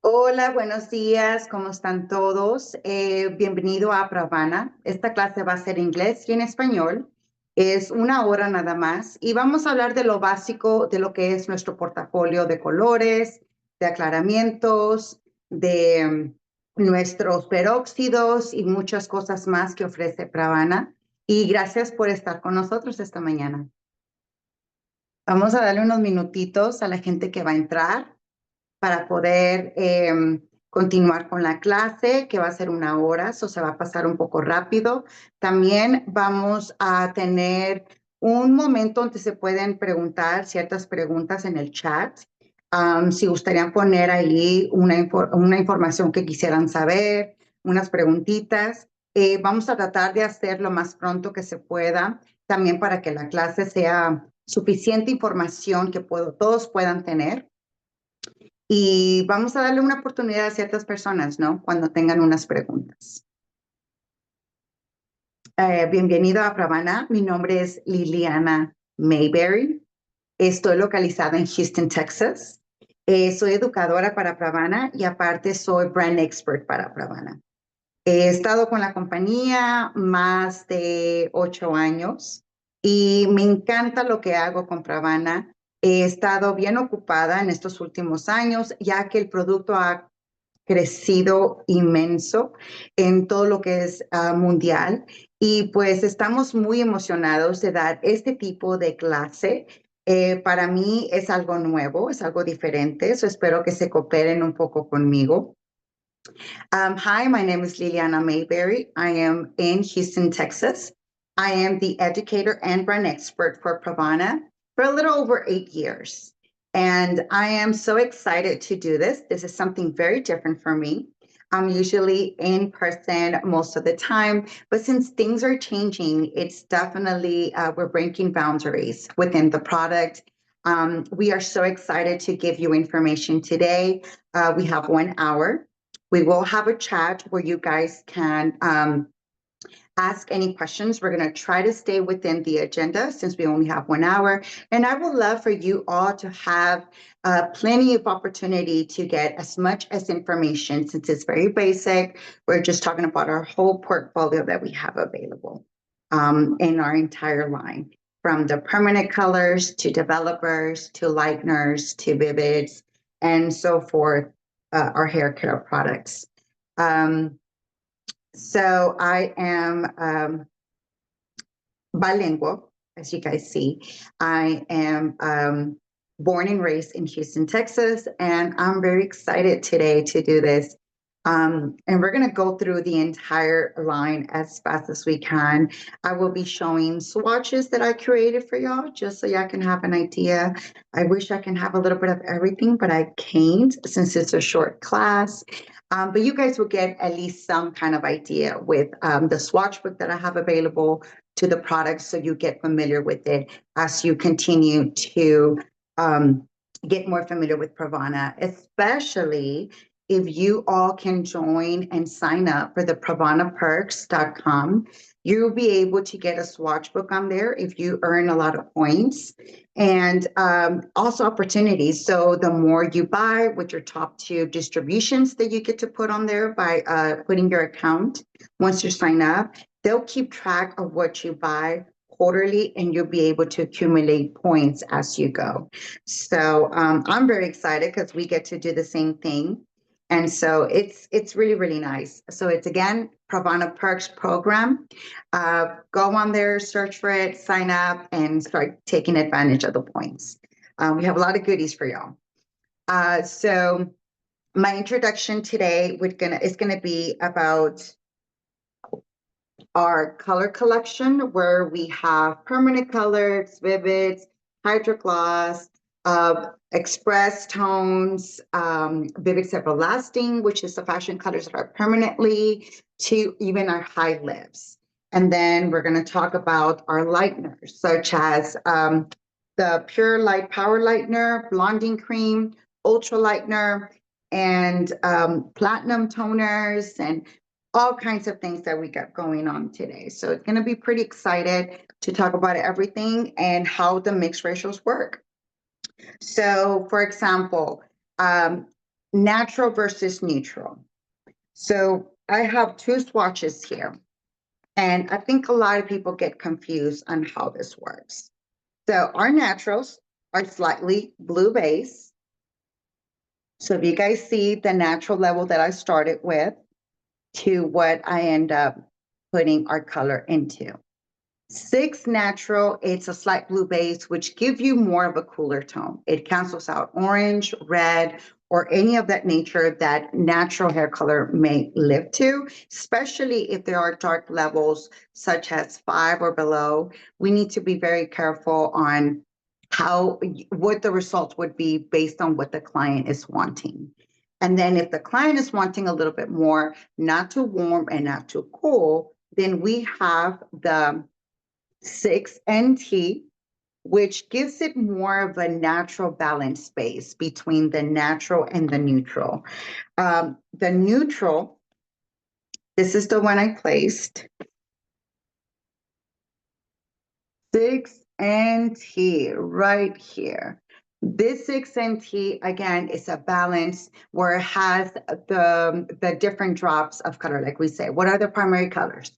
Hola, buenos días, ¿cómo están todos? Bienvenido a PRAVANA. Esta clase va a ser inglés y en español. Es una hora nada más y vamos a hablar de lo básico de lo que es nuestro portafolio de colores, de aclaramientos, de nuestros peróxidos y muchas cosas más que ofrece PRAVANA. Y gracias por estar con nosotros esta mañana. Vamos a darle unos minutitos a la gente que va a entrar para poder continuar con la clase, que va a ser una hora, eso se va a pasar un poco rápido. También vamos a tener un momento donde se pueden preguntar ciertas preguntas en el chat. Si gustarían poner ahí una información que quisieran saber, unas preguntitas, vamos a tratar de hacer lo más pronto que se pueda, también para que la clase sea suficiente información que todos puedan tener. Y vamos a darle una oportunidad a ciertas personas, ¿no? Cuando tengan unas preguntas. Bienvenido a PRAVANA. Mi nombre es Liliana Mayberry. Estoy localizada en Houston, Texas. Soy educadora para PRAVANA y aparte soy brand expert para PRAVANA. He estado con la compañía más de 8 años y me encanta lo que hago con PRAVANA. He estado bien ocupada en estos últimos años, ya que el producto ha crecido inmenso en todo lo que es mundial. Y pues estamos muy emocionados de dar este tipo de clase. Para mí es algo nuevo, es algo diferente. So espero que se cooperen un poco conmigo. Hi, my name is Liliana Mayberry. I am in Houston, Texas. I am the educator and brand expert for PRAVANA for a little over 8 years. And I am so excited to do this. This is something very different for me. I'm usually in person most of the time, but since things are changing, it's definitely, we're breaking boundaries within the product. We are so excited to give you information today. We have 1 hour. We will have a chat where you guys can ask any questions. We're going to try to stay within the agenda since we only have 1 hour. And I would love for you all to have plenty of opportunity to get as much as information since it's very basic. We're just talking about our whole portfolio that we have available in our entire line, from the permanent colors to developers to lighteners to vivids and so forth. Our hair care products. So I am bilingual, as you guys see. I am born and raised in Houston, Texas, and I'm very excited today to do this. And we're going to go through the entire line as fast as we can. I will be showing swatches that I created for y'all, just so y'all can have an idea. I wish I can have a little bit of everything, but I can't since it's a short class. But you guys will get at least some kind of idea with the swatch book that I have available to the products, so you get familiar with it as you continue to get more familiar with PRAVANA, especially if you all can join and sign up for the PRAVANAperks.com. You'll be able to get a swatch book on there if you earn a lot of points, and also opportunities. So the more you buy with your top 2 distributions that you get to put on there by putting your account, once you sign up, they'll keep track of what you buy quarterly, and you'll be able to accumulate points as you go. So I'm very excited because we get to do the same thing. And so it's really, really nice. So it's, again, PRAVANA Perks program. Go on there, search for it, sign up, and start taking advantage of the points. We have a lot of goodies for y'all. So my introduction today is gonna be about our color collection, where we have permanent colors, vivids, hydrogloss, express tones, vivids everlasting, which is the fashion colors that are permanently, to even our high lifts. And then we're going to talk about our lighteners, such as the Pure Light Power Lightener, Blonding Cream, Ultra Lightener, and platinum toners, and all kinds of things that we got going on today. So it's going to be pretty excited to talk about everything and how the mixed ratios work. So, for example, natural versus neutral. So I have two swatches here, and I think a lot of people get confused on how this works. So our naturals are slightly blue base. So if you guys see the natural level that I started with to what I end up putting our color into. 6 natural, it's a slight blue base, which gives you more of a cooler tone. It cancels out orange, red, or any of that nature that natural hair color may live to, especially if there are dark levels such as 5 or below. We need to be very careful on what the results would be based on what the client is wanting. And then if the client is wanting a little bit more, not too warm and not too cool, then we have the 6NT, which gives it more of a natural balance space between the natural and the neutral. The neutral, this is the one I placed. 6NT right here. This 6NT, again, is a balance where it has the different drops of color, like we say. What are the primary colors?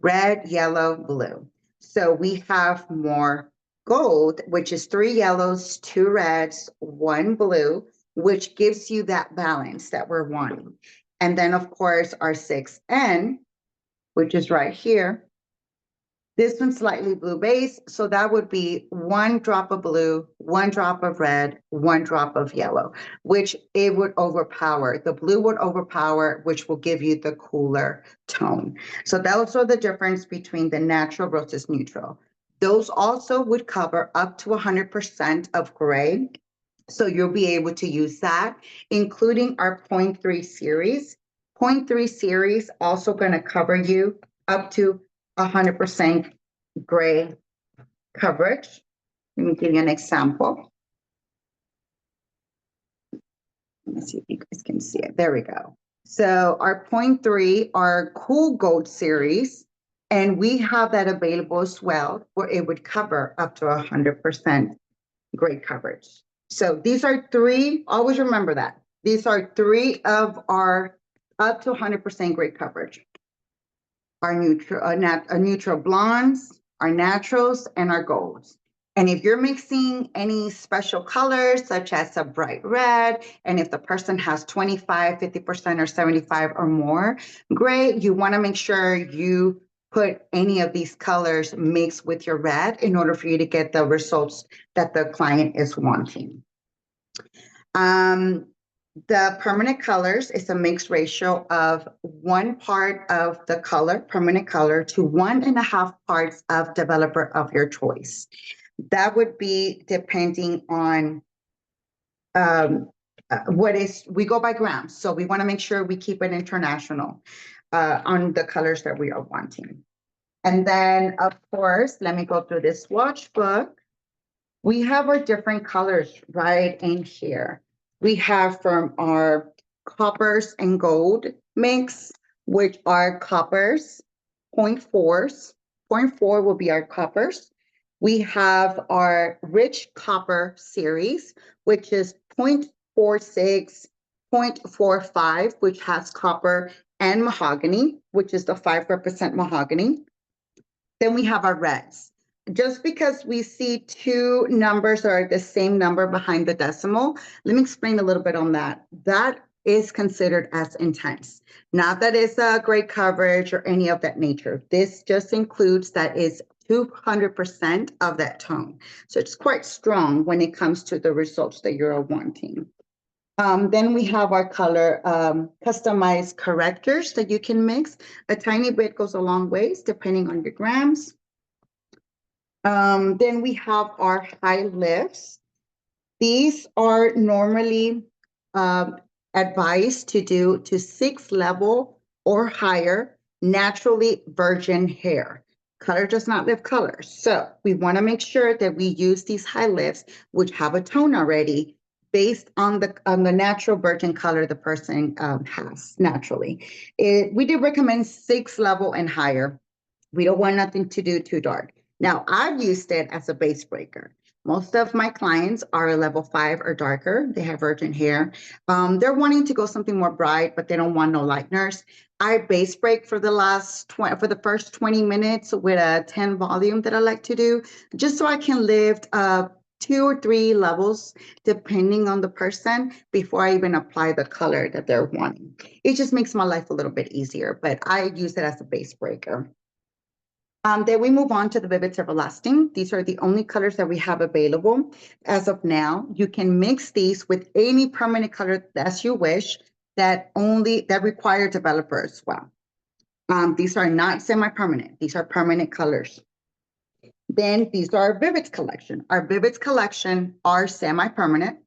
Red, yellow, blue. So we have more gold, which is 3 yellows, 2 reds, 1 blue, which gives you that balance that we're wanting. And then, of course, our 6N, which is right here. This one's slightly blue base, so that would be 1 drop of blue, 1 drop of red, 1 drop of yellow, which it would overpower. The blue would overpower, which will give you the cooler tone. So those are the difference between the natural versus neutral. Those also would cover up to 100% of gray. So you'll be able to use that, including our 0.3 series. 0.3 series also going to cover you up to 100% gray coverage. Let me give you an example. Let me see if you guys can see it. There we go. So our 0.3 are cool gold series, and we have that available as well, where it would cover up to 100% gray coverage. So these are 3, always remember that. These are 3 of our up to 100% gray coverage. Our neutral blondes, our naturals, and our golds. And if you're mixing any special colors, such as a bright red, and if the person has 25, 50%, or 75 or more gray, you want to make sure you put any of these colors mixed with your red in order for you to get the results that the client is wanting. The permanent colors is a mixed ratio of 1 part of the color, permanent color, to 1.5 parts of developer of your choice. That would be depending on we go by grams. So we want to make sure we keep it international on the colors that we are wanting. And then, of course, let me go through this swatch book. We have our different colors right in here. We have from our coppers and gold mix, which are coppers, 0.4s. 0.4 will be our coppers. We have our rich copper series, which is 0.46, 0.45, which has copper and mahogany, which is the 5% mahogany. Then we have our reds. Just because we see 2 numbers that are the same number behind the decimal, let me explain a little bit on that. That is considered as intense. Not that it's a great coverage or any of that nature. This just includes that is 200% of that tone. So it's quite strong when it comes to the results that you're wanting. Then we have our color customized correctors that you can mix. A tiny bit goes a long ways depending on your grams. Then we have our high lifts. These are normally advised to do to 6 level or higher naturally virgin hair. Color does not lift colors. So we want to make sure that we use these high lifts, which have a tone already based on the natural virgin color the person has naturally. We do recommend 6 level and higher. We don't want nothing to do too dark. Now, I've used it as a base breaker. Most of my clients are level 5 or darker. They have virgin hair. They're wanting to go something more bright, but they don't want no lighteners. I base break for the first 20 minutes with a 10 volume that I like to do, just so I can lift 2 or 3 levels depending on the person before I even apply the color that they're wanting. It just makes my life a little bit easier, but I use it as a base breaker. Then we move on to the Vivid Everlasting. These are the only colors that we have available as of now. You can mix these with any permanent color as you wish that require developer as well. These are not semi-permanent. These are permanent colors. Then these are our Vivids collection. Our Vivids collection are semi-permanent.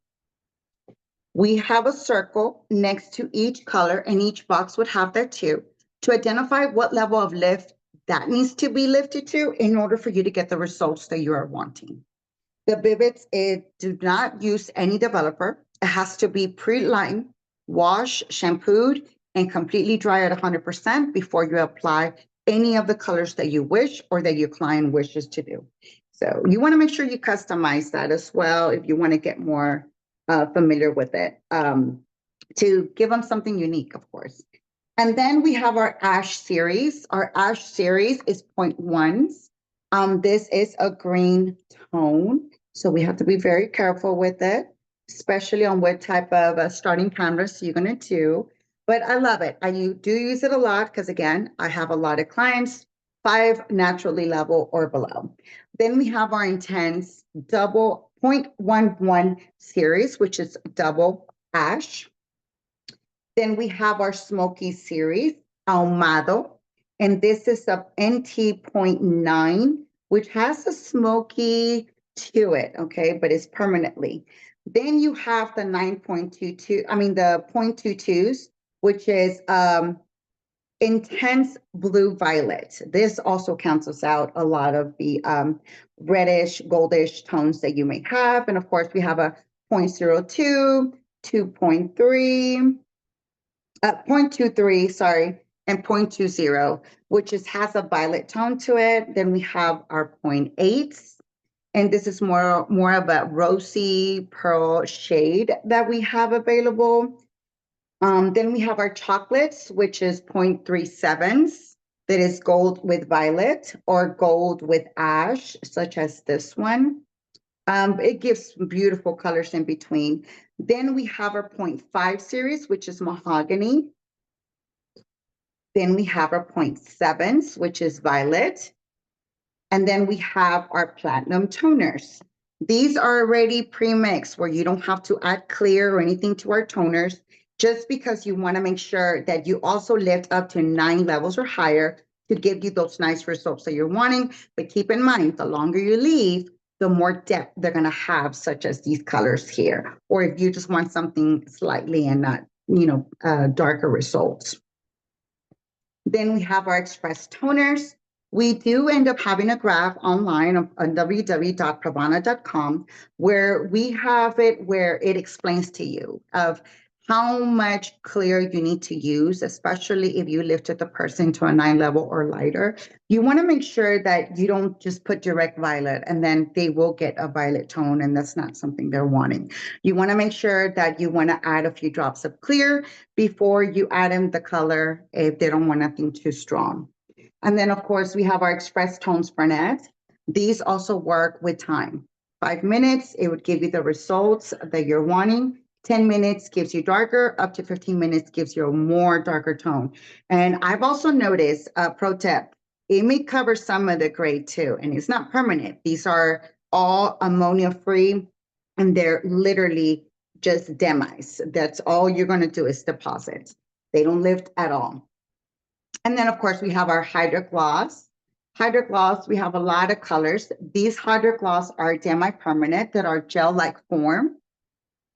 We have a circle next to each color, and each box would have that too, to identify what level of lift that needs to be lifted to in order for you to get the results that you are wanting. The Vivids, do not use any developer. It has to be pre-lined, washed, shampooed, and completely dry at 100% before you apply any of the colors that you wish or that your client wishes to do. So you want to make sure you customize that as well if you want to get more familiar with it, to give them something unique, of course. And then we have our Ash series. Our Ash series is 0.1s. This is a green tone, so we have to be very careful with it, especially on what type of starting canvas you're going to do. But I love it. I do use it a lot because, again, I have a lot of clients, 5 naturally level or below. Then we have our Intense double 0.11 series, which is double ash. Then we have our Smoky series, Ahumado, and this is a NT 0.9, which has a smoky to it, okay, but it's permanently. Then you have the 9.22, the 0.22s, which is Intense Blue Violet. This also cancels out a lot of the reddish, goldish tones that you may have. And of course, we have a 0.02, 2.3, 0.23, sorry, and 0.20, which has a violet tone to it. Then we have our 0.8s, and this is more of a rosy pearl shade that we have available. Then we have our chocolates, which is 0.37s, that is gold with violet or gold with ash, such as this one. It gives beautiful colors in between. Then we have our 0.5 series, which is mahogany. Then we have our 0.7s, which is violet. And then we have our platinum toners. These are already pre-mixed where you don't have to add clear or anything to our toners, just because you want to make sure that you also lift up to 9 levels or higher to give you those nice results that you're wanting. But keep in mind, the longer you leave, the more depth they're going to have, such as these colors here. Or if you just want something slightly and not, darker results. Then we have our express toners. We do end up having a graph online on www.pravana.com where we have it where it explains to you of how much clear you need to use, especially if you lifted the person to a 9 level or lighter. You want to make sure that you don't just put direct violet and then they will get a violet tone, and that's not something they're wanting. You want to make sure that you want to add a few drops of clear before you add in the color if they don't want nothing too strong. And then, of course, we have our Express Tones Brunette. These also work with time. 5 minutes, it would give you the results that you're wanting. 10 minutes gives you darker, up to 15 minutes gives you a more darker tone. And I've also noticed, pro tip, it may cover some of the gray too, and it's not permanent. These are all ammonia-free, and they're literally just demis. That's all you're gonna do is deposit. They don't lift at all. And then, of course, we have our Hydro Gloss. Hydro Gloss, we have a lot of colors. These Hydro Gloss are demi-permanent that are gel-like form.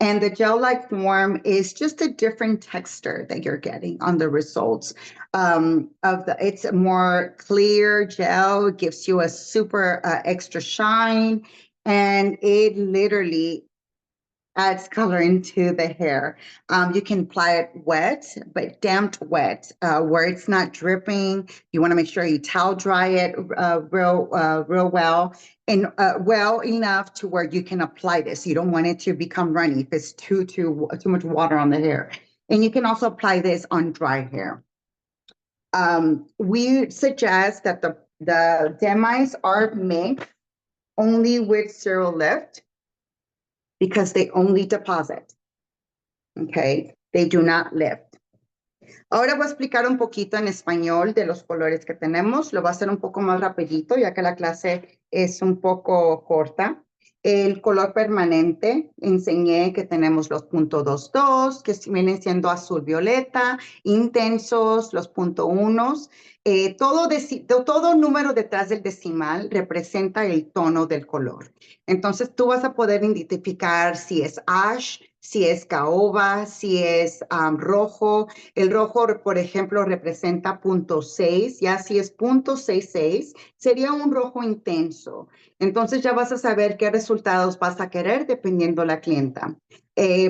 And the gel-like form is just a different texture that you're getting on the results. It's a more clear gel, gives you a super extra shine, and it literally adds color into the hair. You can apply it wet, but damped wet, where it's not dripping. You want to make sure you towel dry it real well, and well enough to where you can apply this. You don't want it to become runny if it's too much water on the hair. And you can also apply this on dry hair. We suggest that the demis are mixed only with zero lift, because they only deposit, okay? They do not lift. Ahora voy a explicar un poquito en español de los colores que tenemos. Lo voy a hacer un poco más rapidito, ya que la clase es un poco corta. El color permanente, enseñé que tenemos los .22, que vienen siendo azul violeta, intensos, los .1. Todo número detrás del decimal representa el tono del color. Entonces tú vas a poder identificar si es ash, si es caoba, si es rojo. El rojo, por ejemplo, representa .6, ya si es .66, sería un rojo intenso. Entonces ya vas a saber qué resultados vas a querer dependiendo la clienta.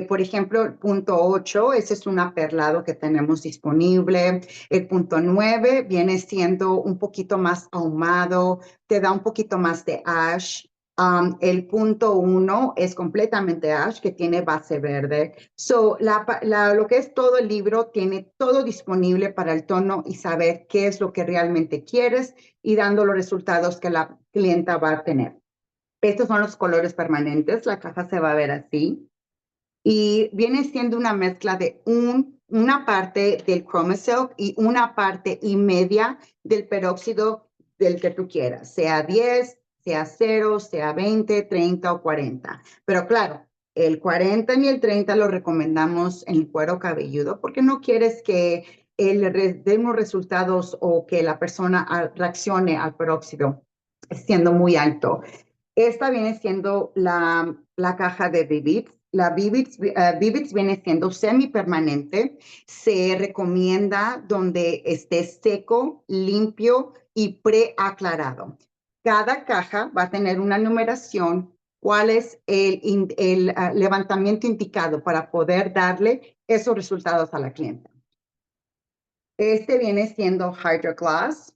Por ejemplo, el .8, ese es un aperlado que tenemos disponible. El .9 viene siendo un poquito más ahumado, te da un poquito más de ash. El .1 es completamente ash, que tiene base verde. So, lo que es todo el libro tiene todo disponible para el tono y saber qué es lo que realmente quieres y dando los resultados que la clienta va a tener. Estos son los colores permanentes. La caja se va a ver así. Y viene siendo una mezcla de una parte del ChromaSilk y una parte y media del peróxido del que tú quieras, sea 10, sea 0, sea 20, 30 o 40. Pero claro, el 40 y el 30 lo recomendamos en el cuero cabelludo porque no quieres que le dé unos resultados o que la persona reaccione al peróxido siendo muy alto. Esta viene siendo la caja de Vivids. La Vivids viene siendo semipermanente. Se recomienda donde esté seco, limpio y preaclarado. Cada caja va a tener una numeración, cuál es el levantamiento indicado para poder darle esos resultados a la clienta. Este viene siendo Hydro Glass.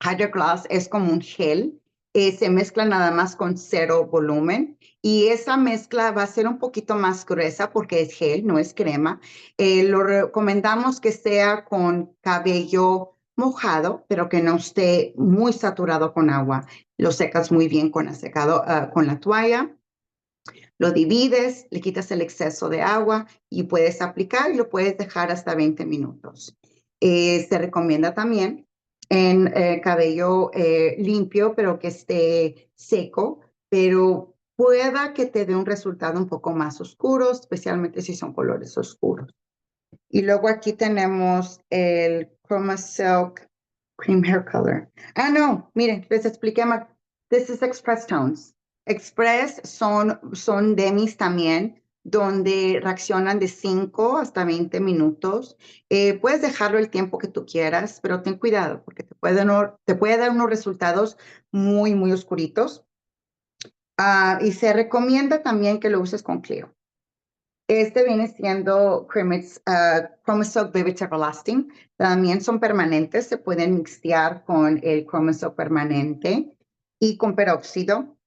Hydro Glass es como un gel. Se mezcla nada más con 0 volumen y esa mezcla va a ser un poquito más gruesa porque es gel, no es crema. Lo recomendamos que sea con cabello mojado, pero que no esté muy saturado con agua. Lo secas muy bien con la toalla. Lo divides, le quitas el exceso de agua y puedes aplicar y lo puedes dejar hasta 20 minutos. Se recomienda también en cabello limpio, pero que esté seco, pero pueda que te dé un resultado un poco más oscuro, especialmente si son colores oscuros. Y luego aquí tenemos el ChromaSilk Cream Hair Color. No, miren, les expliqué más. This is Express Tones. Express son demis también, donde reaccionan de 5 hasta 20 minutos. Puedes dejarlo el tiempo que tú quieras, pero ten cuidado porque te puede dar unos resultados muy, muy oscuritos. Y se recomienda también que lo uses con Clear. Este viene siendo ChromaSilk Vivid Everlasting. También son permanentes, se pueden mixear con el ChromaSilk Permanente y con peróxido.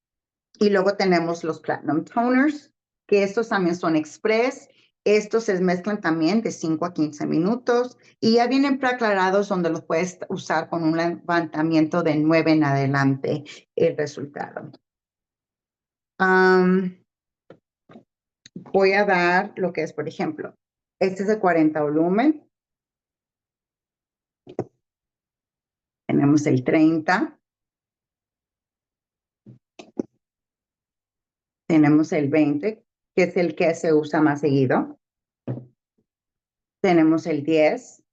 Y luego tenemos los Platinum Toners, que estos también son express. Estos se mezclan también de 5 a 15 minutos y ya vienen preaclarados donde los puedes usar con un levantamiento de 9 en adelante el resultado. Voy a dar lo que es, por ejemplo, este es de 40 volumen. Tenemos el 30. Tenemos el 20, que es el que se usa más seguido. Tenemos el 10.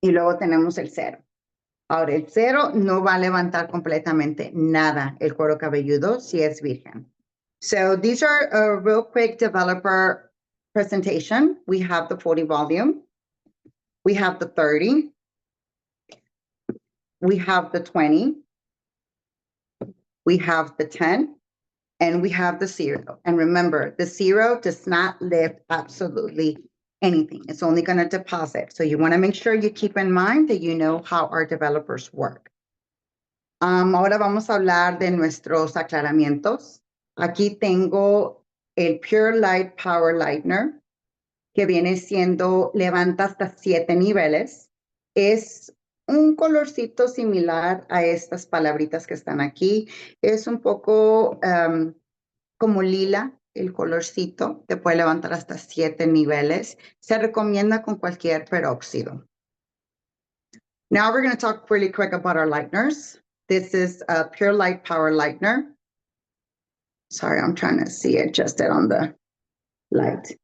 Y luego tenemos el 0. Ahora, el 0 no va a levantar completamente nada el cuero cabelludo si es virgen. So these are a real quick developer presentation. We have the 40 volume. We have the 30. We have the 20. We have the 10. And we have the zero. And remember, the zero does not lift absolutely anything. It's only going to deposit. So you want to make sure you keep in mind that you know how our developers work. Ahora vamos a hablar de nuestros aclaramientos. Aquí tengo el Pure Light Power Lightener, que viene siendo, levanta hasta 7 niveles. Es un colorcito similar a estas palabritas que están aquí. Es un poco como lila el colorcito, que puede levantar hasta 7 niveles. Se recomienda con cualquier peróxido. Now we're going to talk really quick about our lighteners. This is a Pure Light Power Lightener. Sorry, I'm trying to see it just on the light.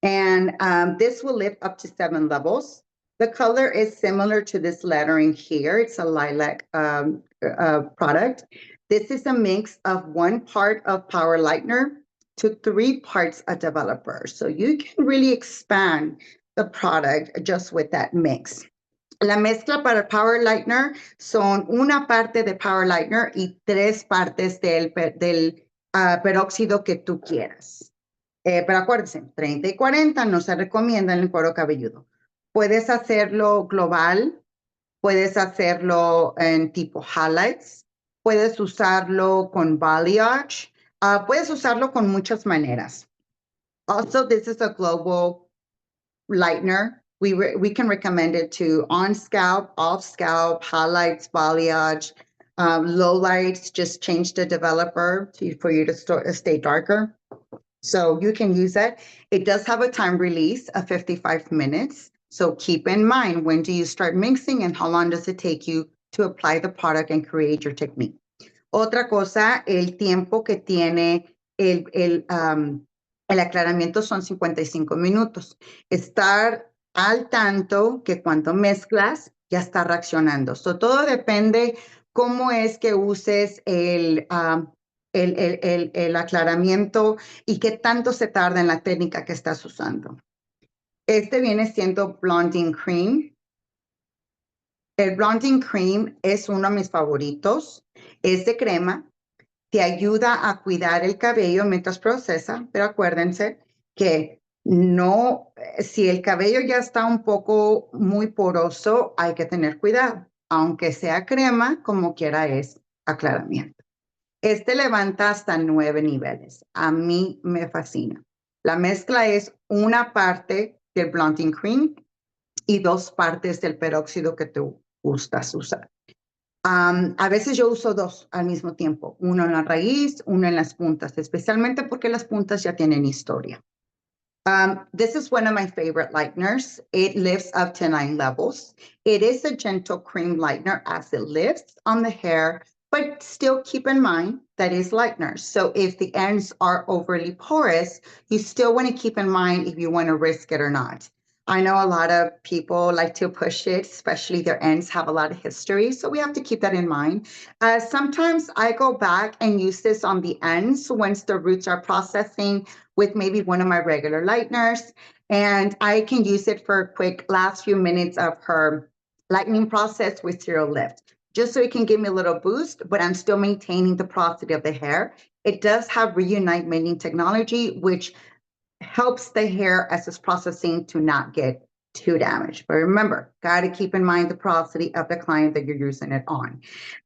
And this will lift up to 7 levels. The color is similar to this lettering here. It's a lilac product. This is a mix of 1 part of Power Lightener to 3 parts of developer. So you can really expand the product just with that mix. La mezcla para Power Lightener son una parte de Power Lightener y 3 partes del peróxido que tú quieras. Pero acuérdense, 30 y 40 no se recomienda en el cuero cabelludo. Puedes hacerlo global, puedes hacerlo en tipo highlights, puedes usarlo con balayage, puedes usarlo con muchas maneras. Also, this is a global lightener. We can recommend it to on scalp, off scalp, highlights, balayage, low lights. Just change the developer for you to stay darker. So you can use it. It does have a time release of 55 minutes. So keep in mind, when do you start mixing and how long does it take you to apply the product and create your technique? Otra cosa, el tiempo que tiene el aclaramiento son 55 minutos. Estar al tanto que cuando mezclas ya está reaccionando. So todo depende cómo es que uses el aclaramiento y qué tanto se tarda en la técnica que estás usando. Este viene siendo Blonding Cream. El Blonding Cream es uno de mis favoritos. Es de crema. Te ayuda a cuidar el cabello mientras procesa, pero acuérdense que no, si el cabello ya está un poco muy poroso, hay que tener cuidado. Aunque sea crema, como quiera es aclaramiento. Este levanta hasta 9 niveles. A mí me fascina. La mezcla es una parte del Blonding Cream y 2 partes del peróxido que tú gustas usar. A veces yo uso 2 al mismo tiempo, uno en la raíz, uno en las puntas, especialmente porque las puntas ya tienen historia. This is one of my favorite lighteners. It lifts up to 9 levels. It is a gentle cream lightener as it lifts on the hair, but still keep in mind that is lighteners. So if the ends are overly porous, you still want to keep in mind if you want to risk it or not. I know a lot of people like to push it, especially their ends have a lot of history. So we have to keep that in mind. Sometimes I go back and use this on the ends once the roots are processing with maybe one of my regular lighteners. And I can use it for a quick last few minutes of her lightening process with zero lift, just so it can give me a little boost, but I'm still maintaining the porosity of the hair. It does have reunite mending technology, which helps the hair as it's processing to not get too damaged. But remember, got to keep in mind the porosity of the client that you're using it on.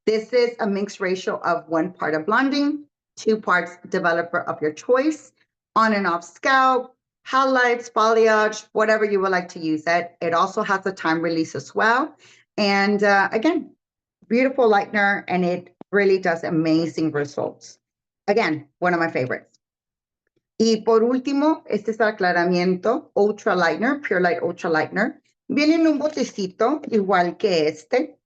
This is a mixed ratio of 1 part of blonding, 2 parts developer of your choice, on and off scalp, highlights, balayage, whatever you would like to use it. It also has a time release as well. And again, beautiful lightener, and it really does amazing results. Again, one of my favorites. Y por último, este es el aclaramiento Ultra Lightener, Pure Light Ultra Lightener. Viene en un botecito igual que este.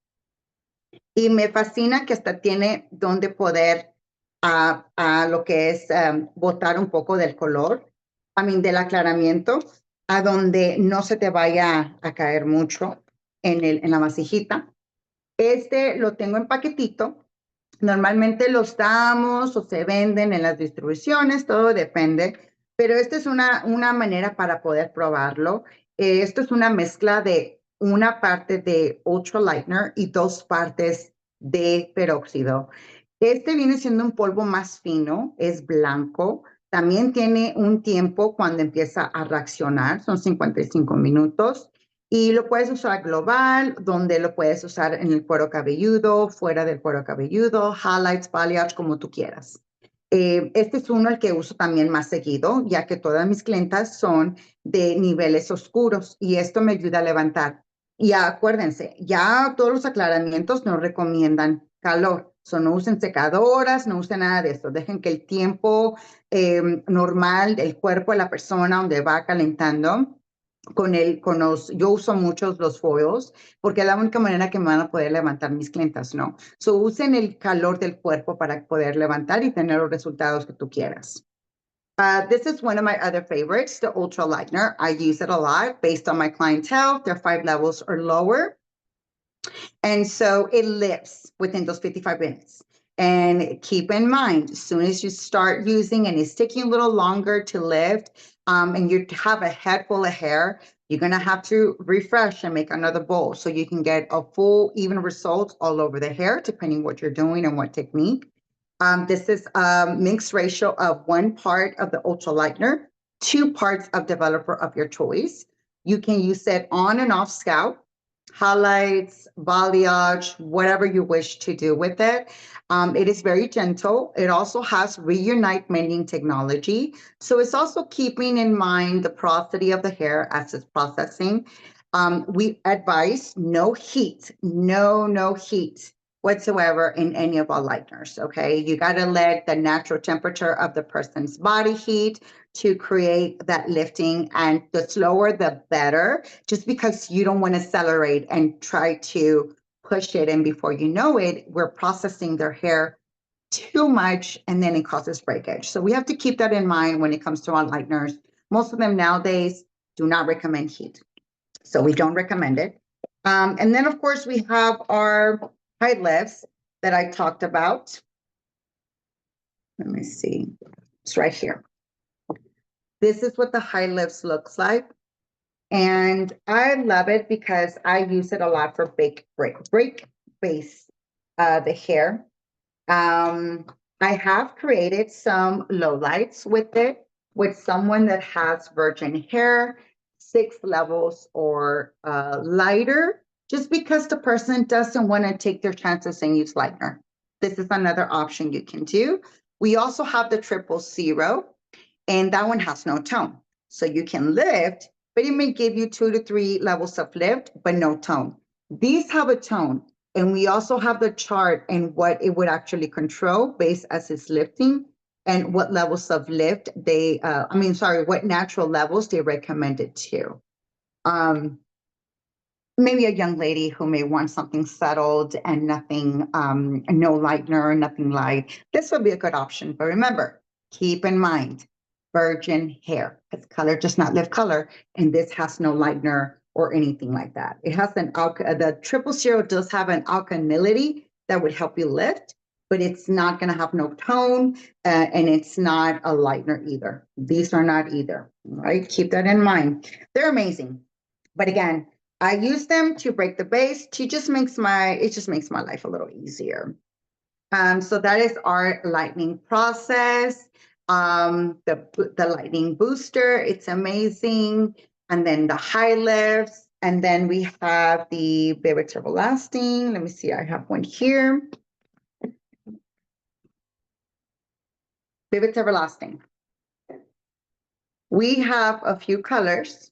Y me fascina que hasta tiene donde poder lo que es botar un poco del color, del aclaramiento, a donde no se te vaya a caer mucho en la vasijita. Este lo tengo en paquetito. Normalmente los damos o se venden en las distribuciones, todo depende, pero esta es una manera para poder probarlo. Esto es una mezcla de una parte de Ultra Lightener y 2 partes de peróxido. Este viene siendo un polvo más fino, es blanco. También tiene un tiempo cuando empieza a reaccionar, son 55 minutos. Y lo puedes usar global, donde lo puedes usar en el cuero cabelludo, fuera del cuero cabelludo, highlights, balayage, como tú quieras. Este es uno el que uso también más seguido, ya que todas mis clientas son de niveles oscuros y esto me ayuda a levantar. Y acuérdense, ya todos los aclaramientos nos recomiendan calor. No usen secadoras, no usen nada de esto. Dejen que el tiempo normal del cuerpo de la persona donde va calentando yo uso muchos los foils porque es la única manera que me van a poder levantar mis clientas, ¿no? Usen el calor del cuerpo para poder levantar y tener los resultados que tú quieras. This is one of my other favorites, the Ultra Lightener. I use it a lot based on my clientele. They're 5 levels or lower. And so it lifts within those 55 minutes. And keep in mind, as soon as you start using and it's taking a little longer to lift, and you have a head full of hair, you're going to have to refresh and make another bowl so you can get a full, even result all over the hair, depending what you're doing and what technique. This is a mixed ratio of 1 part of the Ultra Lightener, 2 parts of developer of your choice. You can use it on and off scalp, highlights, balayage, whatever you wish to do with it. It is very gentle. It also has reunite mending technology. So it's also keeping in mind the porosity of the hair as it's processing. We advise no heat, no heat whatsoever in any of our lighteners, okay? You gotta let the natural temperature of the person's body heat to create that lifting, and the slower the better, just because you don't want to accelerate and try to push it, and before you know it, we're processing their hair too much and then it causes breakage. So we have to keep that in mind when it comes to our lighteners. Most of them nowadays do not recommend heat, so we don't recommend it. And then of course we have our high lifts that I talked about. Let me see, it's right here. This is what the high lifts looks like. And I love it because I use it a lot for break base the hair. I have created some lowlights with it, with someone that has virgin hair, 6 levels or lighter, just because the person doesn't want to take their chances and use lightener. This is another option you can do. We also have the 000, and that one has no tone. So you can lift, but it may give you 2 to 3 levels of lift, but no tone. These have a tone, and we also have the chart and what it would actually control based as it's lifting and what levels of lift what natural levels they recommend it to. Maybe a young lady who may want something settled and nothing, no lightener, nothing light. This would be a good option. But remember, keep in mind, virgin hair. Because color does not lift color, and this has no lightener or anything like that. It has the 000 does have an alkalinity that would help you lift, but it's not going to have no tone, and it's not a lightener either. These are not either. Right? Keep that in mind. They're amazing, but again, I use them to break the base. It just makes my life a little easier. So that is our lightning process. The lightning booster, it's amazing. And then the high lifts. And then we have the Vivid Everlasting. Let me see, I have one here. Vivid Everlasting. We have a few colors,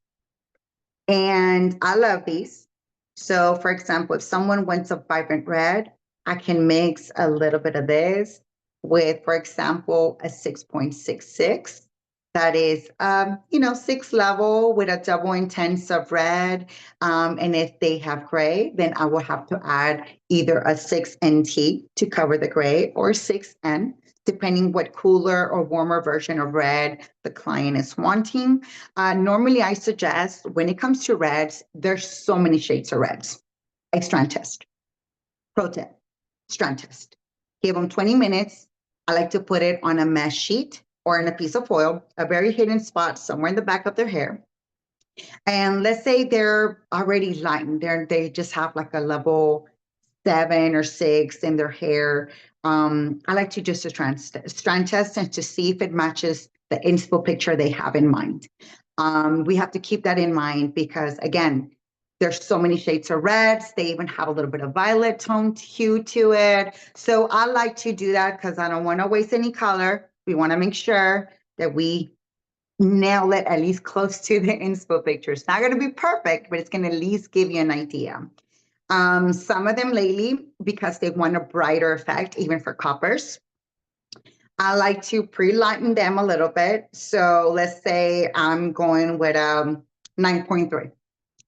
and I love these. So for example, if someone wants a vibrant red, I can mix a little bit of this with, for example, a 6.66. That is, 6 level with a double intense of red. And if they have gray, then I will have to add either a 6NT to cover the gray or 6N, depending what cooler or warmer version of red the client is wanting. Normally, I suggest when it comes to reds, there's so many shades of reds. A strand test. Pro tip, strand test. Give them 20 minutes. I like to put it on a mesh sheet or in a piece of foil, a very hidden spot somewhere in the back of their hair. And let's say they're already lightened. They just have like a level 7 or 6 in their hair. I like to just strand test and to see if it matches the inspo picture they have in mind. We have to keep that in mind because, again, there's so many shades of reds. They even have a little bit of violet tone hue to it. So I like to do that because I don't want to waste any color. We want to make sure that we nail it at least close to the inspo picture. It's not going to be perfect, but it's going to at least give you an idea. Some of them lately, because they want a brighter effect, even for coppers, I like to pre-lighten them a little bit. So let's say I'm going with 9.3.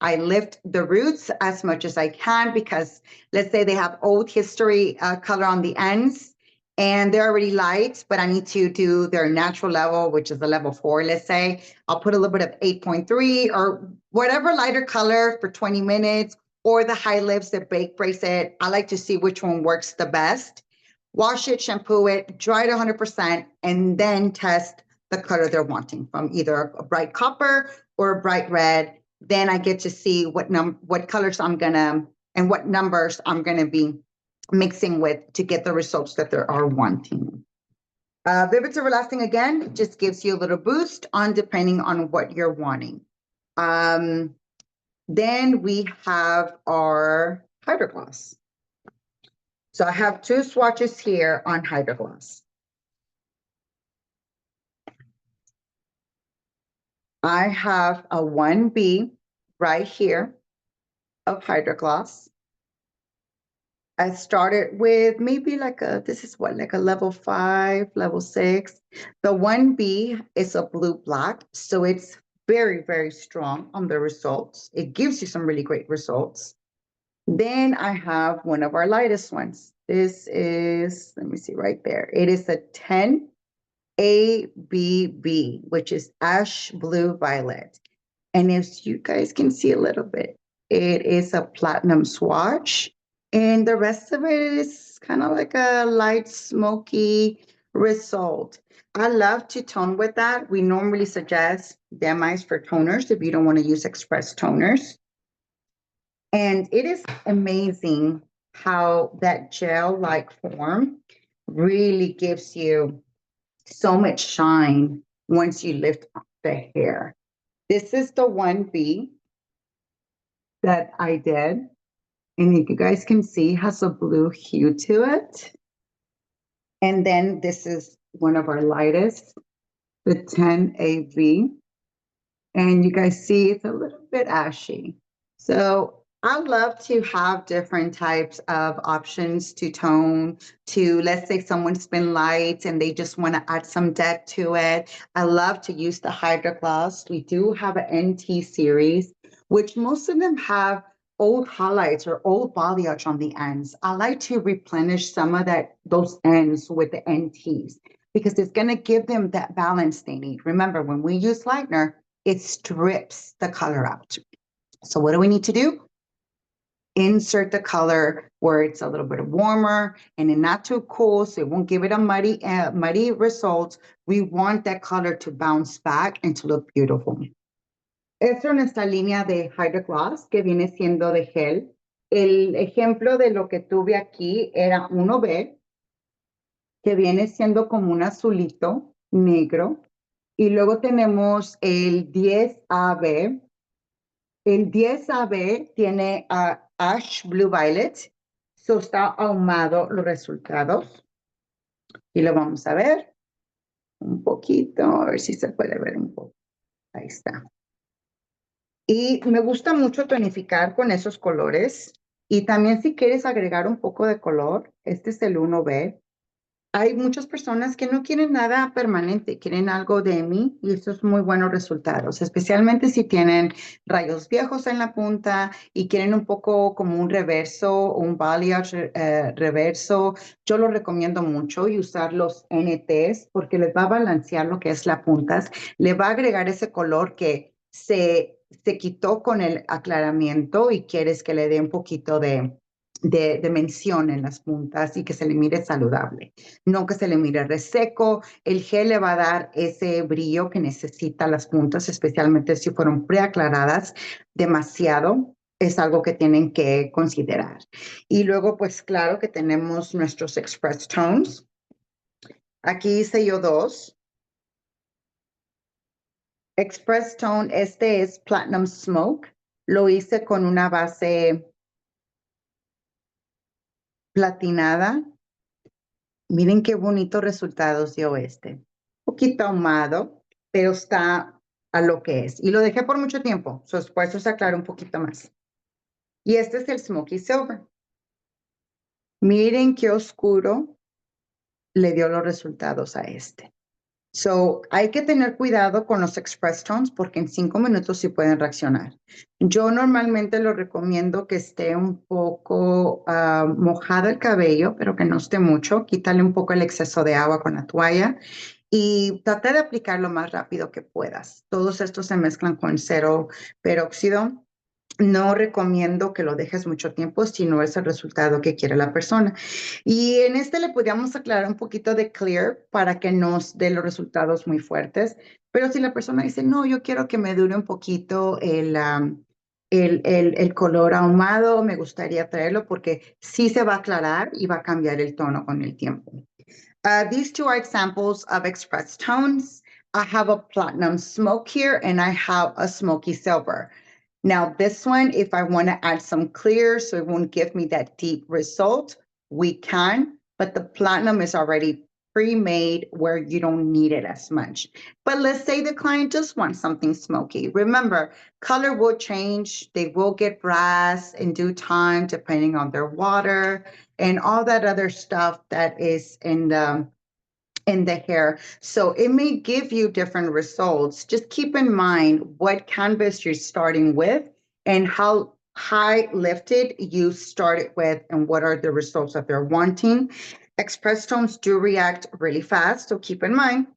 I lift the roots as much as I can because let's say they have old history color on the ends and they're already light, but I need to do their natural level, which is a level 4, let's say. I'll put a little bit of 8.3 or whatever lighter color for 20 minutes, or the high lifts, the bake bracelet. I like to see which one works the best. Wash it, shampoo it, dry it 100%, and then test the color they're wanting from either a bright copper or a bright red. Then I get to see what colors I'm gonna and what numbers I'm gonna be mixing with to get the results that they are wanting. Vivid Everlasting, again, just gives you a little boost on depending on what you're wanting. Then we have our Hydro Gloss. So I have 2 swatches here on Hydro Gloss. I have a 1B right here of Hydro Gloss. I started with maybe like this is what, like a level 5, level 6. The 1B is a blue black, so it's very, very strong on the results. It gives you some really great results. Then I have one of our lightest ones. This is, let me see right there. It is a 10 ABB, which is Ash Blue Violet. And if you guys can see a little bit, it is a platinum swatch. And the rest of it is kind of like a light smoky result. I love to tone with that. We normally suggest demis for toners if you don't want to use express toners. And it is amazing how that gel-like form really gives you so much shine once you lift up the hair. This is the 1B that I did. And you guys can see has a blue hue to it. And then this is one of our lightest, the 10AV. And you guys see it's a little bit ashy. So I love to have different types of options to tone to, let's say someone's been light and they just want to add some depth to it. I love to use the Hydro Gloss. We do have an NT series, which most of them have old highlights or old balayage on the ends. I like to replenish some of those ends with the NTs because it's going to give them that balance they need. Remember, when we use lightener, it strips the color out. So what do we need to do? Insert the color where it's a little bit warmer and then not too cool, so it won't give it a muddy result. We want that color to bounce back and to look beautiful. Esta es nuestra línea de Hydro Gloss que viene siendo de gel. El ejemplo de lo que tuve aquí era 1B, que viene siendo como un azulito negro. Y luego tenemos el 10AB. El 10AB tiene Ash Blue Violet. So está ahumado los resultados. Y lo vamos a ver un poquito, a ver si se puede ver un poco. Ahí está. Y me gusta mucho tonificar con esos colores. Y también si quieres agregar un poco de color, este es el 1B. Hay muchas personas que no quieren nada permanente, quieren algo Demi y eso es muy buenos resultados, especialmente si tienen rayos viejos en la punta y quieren un poco como un reverso o un balayage reverso. Yo lo recomiendo mucho y usar los NTs porque les va a balancear lo que es la punta, le va a agregar ese color que se quitó con el aclaramiento y quieres que le dé un poquito de mención en las puntas y que se le mire saludable, no que se le mire reseco. El gel le va a dar ese brillo que necesita las puntas, especialmente si fueron preaclaradas demasiado. es algo que tienen que considerar. Y luego, pues claro que tenemos nuestros Express Tones. Aquí hice yo dos. Express Tone, este es Platinum Smoke. Lo hice con una base platinada. Miren qué bonitos resultados dio este. Un poquito ahumado, pero está a lo que es. Y lo dejé por mucho tiempo, su esfuerzo se aclaró un poquito más. Y este es el Smoky Silver. Miren qué oscuro le dio los resultados a este. So, hay que tener cuidado con los express tones porque en 5 minutos sí pueden reaccionar. Yo normalmente lo recomiendo que esté un poco mojado el cabello, pero que no esté mucho. Quítale un poco el exceso de agua con la toalla y trata de aplicar lo más rápido que puedas. Todos estos se mezclan con cero peróxido. No recomiendo que lo dejes mucho tiempo si no es el resultado que quiere la persona. Y en este le podríamos aclarar un poquito de clear para que nos dé los resultados muy fuertes. Pero si la persona dice, no, yo quiero que me dure un poquito el color ahumado, me gustaría traerlo porque sí se va a aclarar y va a cambiar el tono con el tiempo. These two are examples of express tones. I have a platinum smoke here and I have a smoky silver. Now this one, if I want to add some clear so it won't give me that deep result, we can, but the platinum is already pre-made where you don't need it as much. But let's say the client just wants something smoky. Remember, color will change. They will get brass in due time, depending on their water and all that other stuff that is in the hair. So it may give you different results. Just keep in mind what canvas you're starting with and how high lifted you started with and what are the results that they're wanting. Express tones do react really fast. So keep in mind,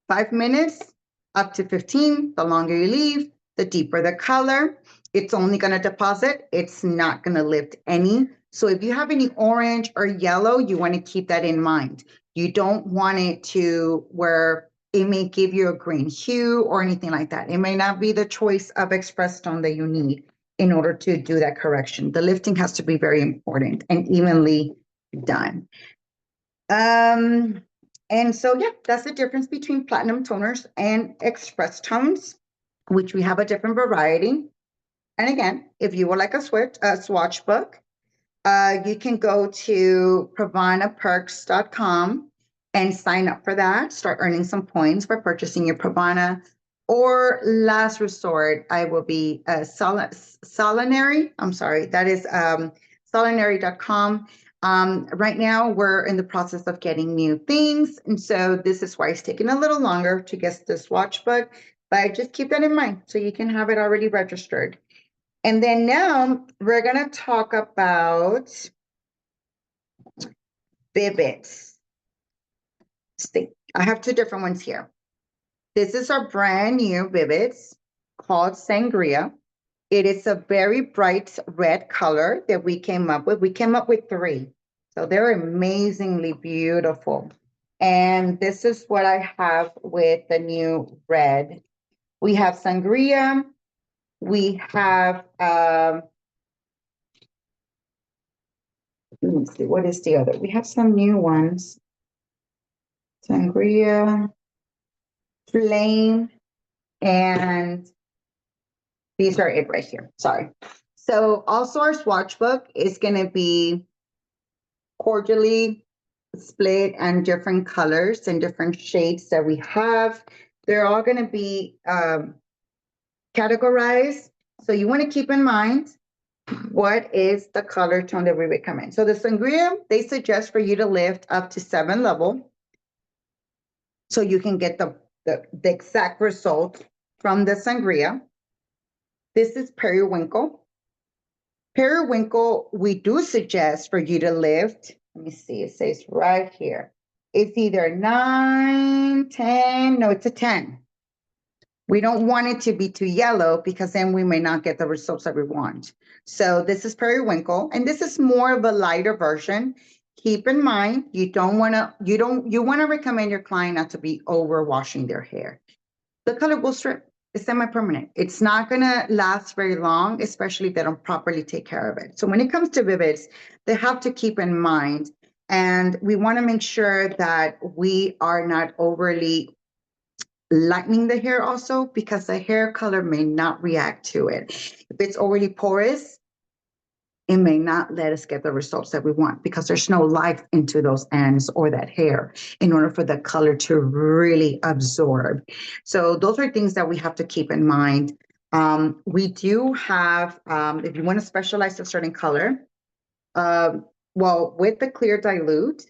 5 minutes up to 15, the longer you leave, the deeper the color. It's only going to deposit. It's not going to lift any. So if you have any orange or yellow, you want to keep that in mind. You don't want it to where it may give you a green hue or anything like that. It may not be the choice of express tone that you need in order to do that correction. The lifting has to be very important and evenly done. And so, yeah, that's the difference between platinum toners and express tones, which we have a different variety. And again, if you would like a swatch book, you can go to PRAVANAperks.com and sign up for that. Start earning some points by purchasing your Pravana. Or last resort, I will be Salinary. I'm sorry, that is salinary.com. Right now, we're in the process of getting new things. And so this is why it's taking a little longer to get the swatch book. But just keep that in mind so you can have it already registered. And then now we're going to talk about Vivids. See, I have two different ones here. This is our brand new Vivids called Sangria. It is a very bright red color that we came up with. We came up with 3. So they're amazingly beautiful. And this is what I have with the new red. We have Sangria. We have, let me see, what is the other? We have some new ones. Sangria, Flame, and these are it right here. Sorry. So also our swatch book is going to be cordially split and different colors and different shades that we have. They're all going to be categorized. So you want to keep in mind what is the color tone that we recommend. So the Sangria, they suggest for you to lift up to 7 level so you can get the exact result from the Sangria. This is Periwinkle. Periwinkle, we do suggest for you to lift. Let me see, it says right here. It's either 9, 10, no, it's a 10. We don't want it to be too yellow because then we may not get the results that we want. So this is Periwinkle, and this is more of a lighter version. Keep in mind, you want to recommend your client not to be over washing their hair. The color will strip. It's semi-permanent. It's not going to last very long, especially if they don't properly take care of it. So when it comes to vivids, they have to keep in mind, and we want to make sure that we are not overly lightening the hair also, because the hair color may not react to it. If it's already porous, it may not let us get the results that we want, because there's no life into those ends or that hair in order for the color to really absorb. So those are things that we have to keep in mind. We do have, if you want to specialize a certain color, well, with the clear dilute,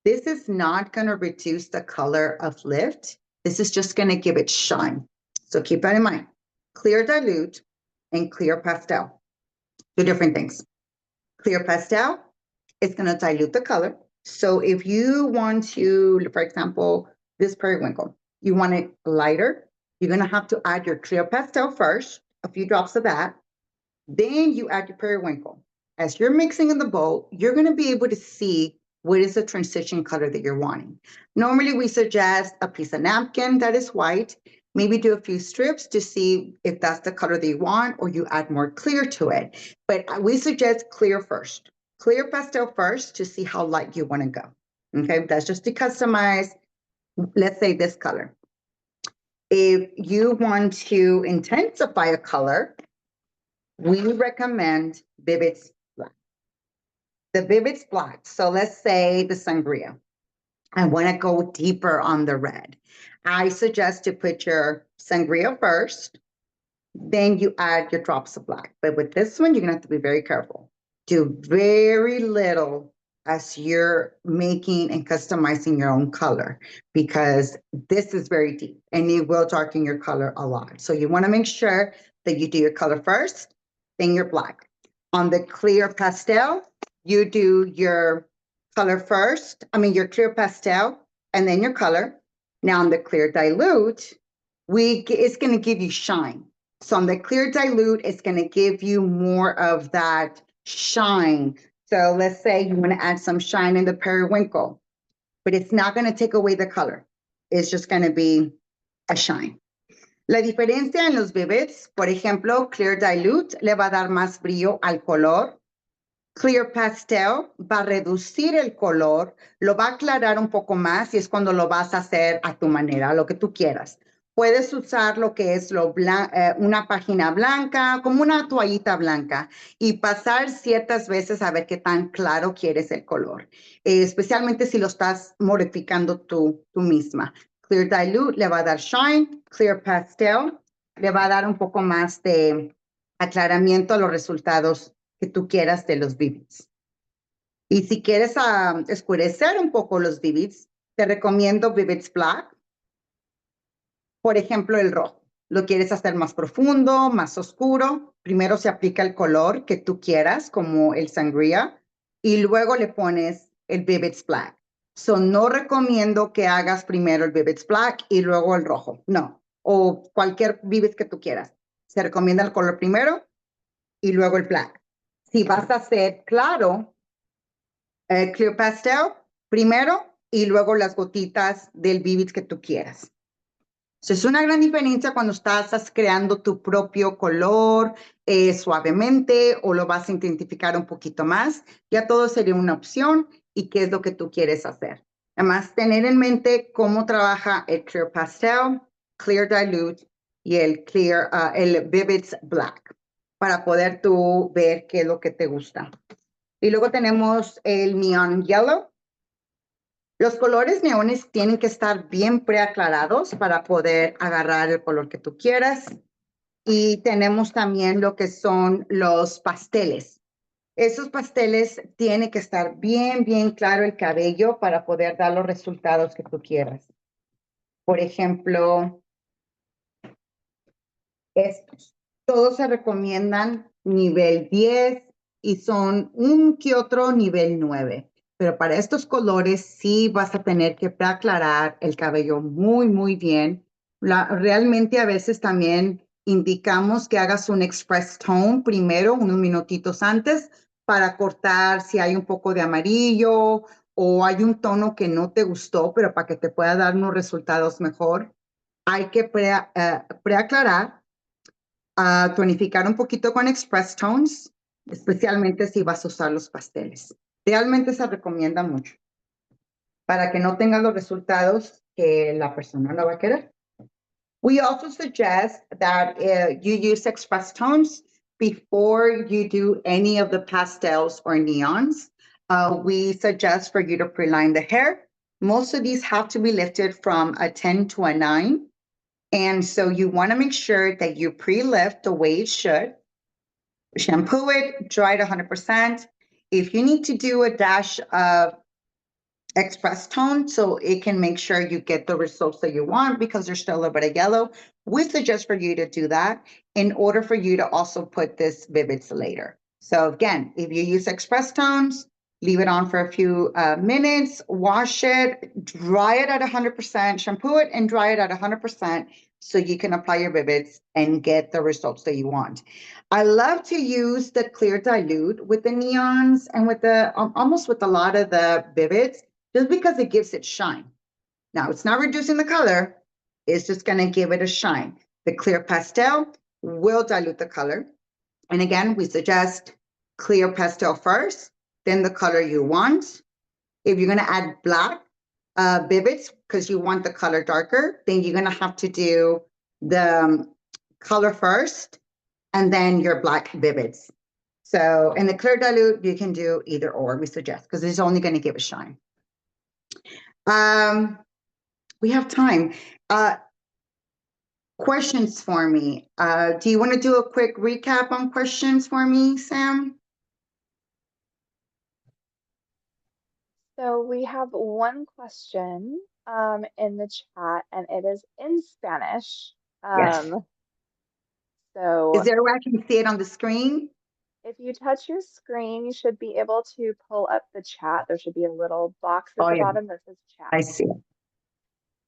this is not going to reduce the color of lift. This is just going to give it shine. So keep that in mind. Clear dilute and clear pastel, two different things. Clear pastel is going to dilute the color. So if you want to, for example, this periwinkle, you want it lighter, you're going to have to add your clear pastel first, a few drops of that. Then you add your periwinkle. As you're mixing in the bowl, you're going to be able to see what is the transition color that you're wanting. Normally, we suggest a piece of napkin that is white, maybe do a few strips to see if that's the color that you want, or you add more clear to it. But we suggest clear first, clear pastel first, to see how light you want to go. Okay, that's just to customize, let's say, this color. If you want to intensify a color, we recommend Vivid's Black. The Vivid's Black. So let's say the sangria. I want to go deeper on the red. I suggest to put your sangria first, then you add your drops of black. But with this one, you're going to have to be very careful. Do very little as you're making and customizing your own color, because this is very deep and it will darken your color a lot. So you want to make sure that you do your color first, then your black. On the clear pastel, you do your color first, your clear pastel, and then your color. Now on the clear dilute, it's going to give you shine. So on the clear dilute, it's going to give you more of that shine. So let's say you want to add some shine in the periwinkle, but it's not going to take away the color. It's just going to be a shine. La diferencia en los vivids, por ejemplo, clear dilute le va a dar más brillo al color. Clear pastel va a reducir el color, lo va a aclarar un poco más, y es cuando lo vas a hacer a tu manera, lo que tú quieras. Puedes usar lo que es una página blanca, como una toallita blanca, y pasar ciertas veces a ver qué tan claro quieres el color, especialmente si lo estás modificando tú misma. Clear dilute le va a dar shine, clear pastel le va a dar un poco más de aclaramiento a los resultados que tú quieras de los vivids. Y si quieres escurecer un poco los vivids, te recomiendo Vivid's Black. Por ejemplo, el rojo. Lo quieres hacer más profundo, más oscuro. Primero se aplica el color que tú quieras, como el sangria, y luego le pones el Vivid's Black. So, no recomiendo que hagas primero el Vivid's Black y luego el rojo. No. O cualquier vivid que tú quieras. Se recomienda el color primero y luego el black. Si vas a hacer claro, clear pastel primero y luego las gotitas del vivid que tú quieras. So, es una gran diferencia cuando estás creando tu propio color suavemente, o lo vas a identificar un poquito más. Ya todo sería una opción y qué es lo que tú quieres hacer. Además, tener en mente cómo trabaja el clear pastel, clear dilute y el Vivid's Black, para poder tú ver qué es lo que te gusta. Y luego tenemos el Neon Yellow. Los colores neones tienen que estar bien preaclarados para poder agarrar el color que tú quieras. Y tenemos también lo que son los pasteles. Esos pasteles tienen que estar bien, bien claro el cabello para poder dar los resultados que tú quieras. Por ejemplo, estos. Todos se recomiendan nivel 10 y son un que otro nivel 9. Pero para estos colores sí vas a tener que preaclarar el cabello muy, muy bien. Realmente a veces también indicamos que hagas un express tone primero, unos minutitos antes, para cortar si hay un poco de amarillo o hay un tono que no te gustó, pero para que te pueda dar unos resultados mejor. hay que preaclarar, tonificar un poquito con Express Tones, especialmente si vas a usar los pasteles. Realmente se recomienda mucho para que no tengas los resultados que la persona no va a querer. We also suggest that you use Express Tones before you do any of the pastels or neons. We suggest for you to pre-line the hair. Most of these have to be lifted from a 10 to a 9. And so you want to make sure that you pre-lift the way it should. Shampoo it, dry it 100%. If you need to do a dash of Express Tone so it can make sure you get the results that you want because there's still a little bit of yellow, we suggest for you to do that in order for you to also put this Vivids later. So again, if you use Express Tones, leave it on for a few minutes, wash it, dry it at 100%, shampoo it and dry it at 100% so you can apply your Vivids and get the results that you want. I love to use the clear dilute with the neons and with the almost with a lot of the Vivids, just because it gives it shine. Now, it's not reducing the color. It's just going to give it a shine. The clear pastel will dilute the color. And again, we suggest clear pastel first, then the color you want. If you're going to add black Vivids because you want the color darker, then you're going to have to do the color first and then your black Vivids. So in the clear dilute, you can do either or, we suggest, because it's only going to give a shine. We have time. Questions for me. Do you want to do a quick recap on questions for me, Sam? So we have one question in the chat, and it is in Spanish. Yes. So Is there a way I can see it on the screen? if you touch your screen, you should be able to pull up the chat. There should be a little box at the bottom that says chat. I see.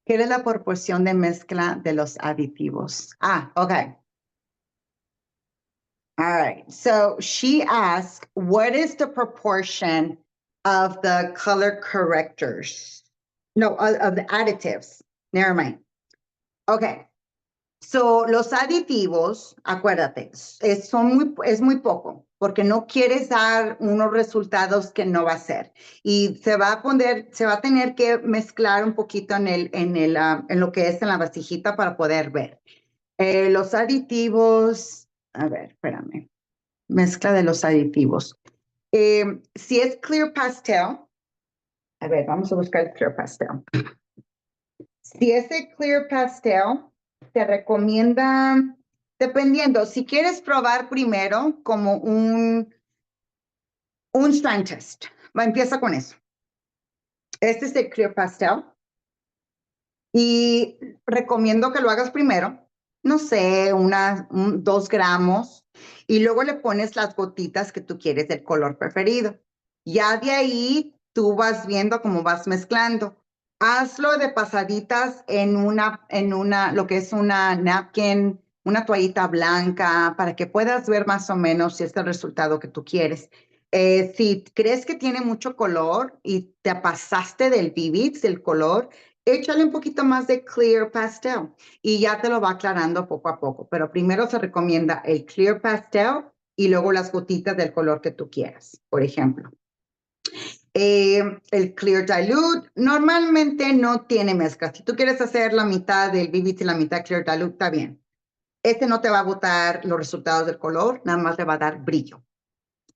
¿Qué es la proporción de mezcla de los aditivos? Okay. All right. So she asked, what is the proportion of the color correctors? No, of the additives. Never mind. Okay. So, los aditivos, acuérdate, es muy poco, porque no quieres dar unos resultados que no va a ser. Y se va a tener que mezclar un poquito en lo que es en la vasijita para poder ver. Los aditivos, a ver, espérame, mezcla de los aditivos. Si es clear pastel, a ver, vamos a buscar el clear pastel. Si es el clear pastel, te recomienda, dependiendo, si quieres probar primero como un strand test, empieza con eso. Este es el clear pastel y recomiendo que lo hagas primero, no sé, 2 gramos y luego le pones las gotitas que tú quieres del color preferido. Ya de ahí tú vas viendo cómo vas mezclando. Hazlo de pasaditas en lo que es una napkin, una toallita blanca, para que puedas ver más o menos si es el resultado que tú quieres. Si crees que tiene mucho color y te pasaste del Vivids, del color, échale un poquito más de clear pastel y ya te lo va aclarando poco a poco. Pero primero se recomienda el clear pastel y luego las gotitas del color que tú quieras, por ejemplo. El clear dilute normalmente no tiene mezcla. Si tú quieres hacer la mitad del Vivid y la mitad clear dilute, está bien. Este no te va a botar los resultados del color, nada más le va a dar brillo.